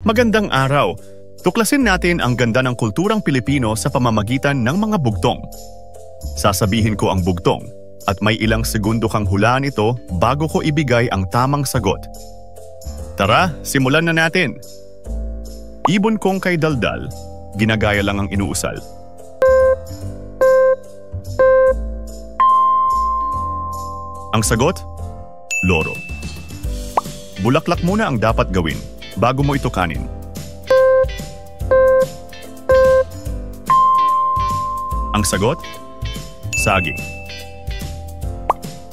Magandang araw! Tuklasin natin ang ganda ng kulturang Pilipino sa pamamagitan ng mga bugtong. Sasabihin ko ang bugtong at may ilang segundo kang hulaan ito bago ko ibigay ang tamang sagot. Tara, simulan na natin! Ibon kong kay daldal, ginagaya lang ang inuusal. Ang sagot? Loro. Bulaklak muna ang dapat gawin bago mo ito kanin. Ang sagot? Saging.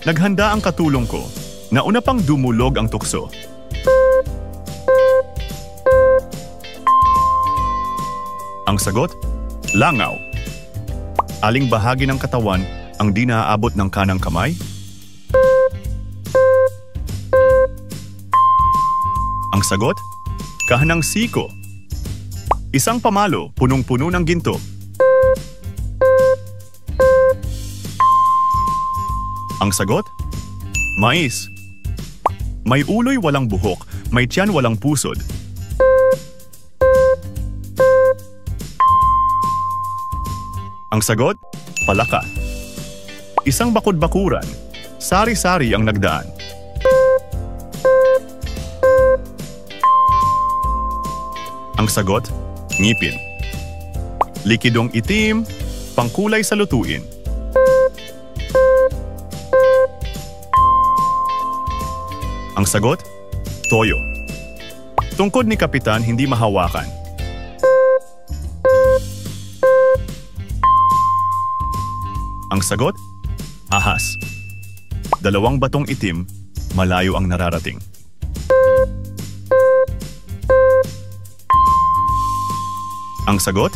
Naghanda ang katulong ko. Nauna pang dumulog ang tukso. Ang sagot? Langaw. Aling bahagi ng katawan ang di naaabot ng kanang kamay? Ang sagot? Kahanang siko. Isang pamalo, punong-puno ng ginto. Ang sagot? Mais. May uloy walang buhok, may tiyan walang pusod. Ang sagot? Palaka. Isang bakod-bakuran, sari-sari ang nagdaan. Ang sagot? Ngipin. Likidong itim, pangkulay sa lutuin. Ang sagot? Toyo. Tungkod ni Kapitan hindi mahawakan. Ang sagot? Ahas. Dalawang batong itim, malayo ang nararating. Ang sagot?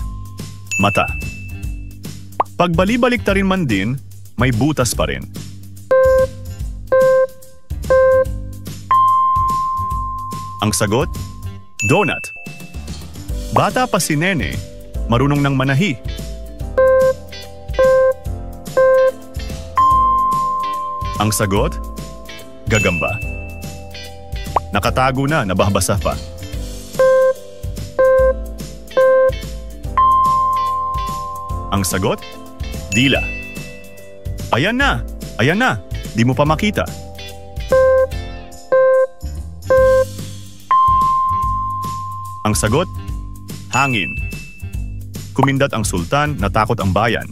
Mata. Pagbali-baliktarin man din, may butas pa rin. Ang sagot? Donut. Bata pa si Nene, marunong ng manahi. Ang sagot? Gagamba. Nakatago na, nababasa pa. Ang sagot? Dila. Ayan na! Ayan na! Di mo pa makita. Ang sagot? Hangin. Kumindat ang sultan, natakot ang bayan.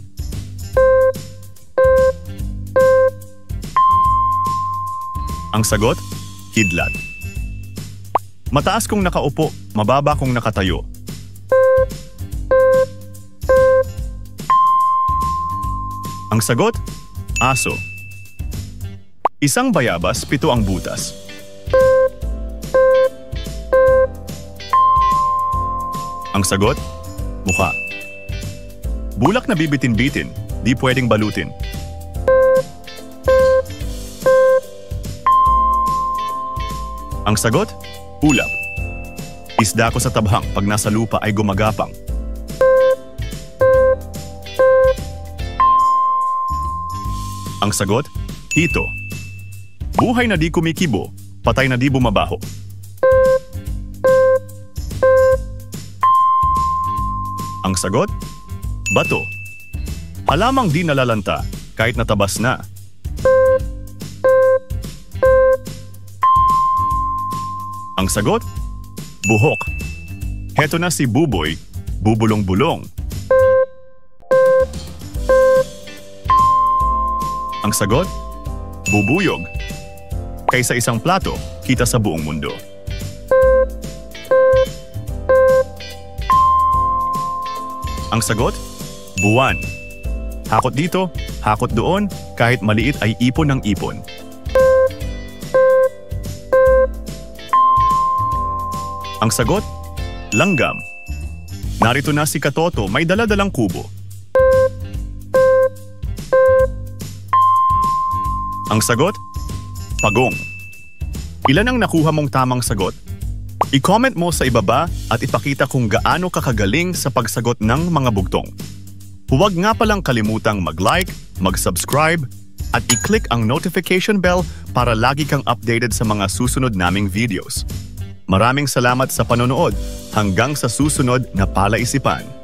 Ang sagot? Kidlat. Mataas kung nakaupo, mababa kung nakatayo. Ang sagot? Aso. Isang bayabas, 7 ang butas. Ang sagot? Mukha. Bulak na bibitin-bitin, di pwedeng balutin. Ang sagot? Ulap. Isda ko sa tabhang pag nasa lupa ay gumagapang. Ang sagot? Hito. Buhay na di kumikibo, patay na di bumabaho. Ang sagot? Bato. Halamang di nalalanta kahit natabas na. Ang sagot? Buhok. Heto na si Buboy, bubulong-bulong. Ang sagot? Bubuyog. Kaysa isang plato, kita sa buong mundo. Ang sagot? Buwan. Hakot dito, hakot doon, kahit maliit ay ipon ng ipon. Ang sagot? Langgam. Narito na si Katoto, may dala-dalang kubo. Ang sagot? Pagong. Ilan ang nakuha mong tamang sagot? I-comment mo sa ibaba at ipakita kung gaano kakagaling sa pagsagot ng mga bugtong. Huwag nga palang kalimutang mag-like, mag-subscribe, at i-click ang notification bell para lagi kang updated sa mga susunod naming videos. Maraming salamat sa panonood. Hanggang sa susunod na palaisipan.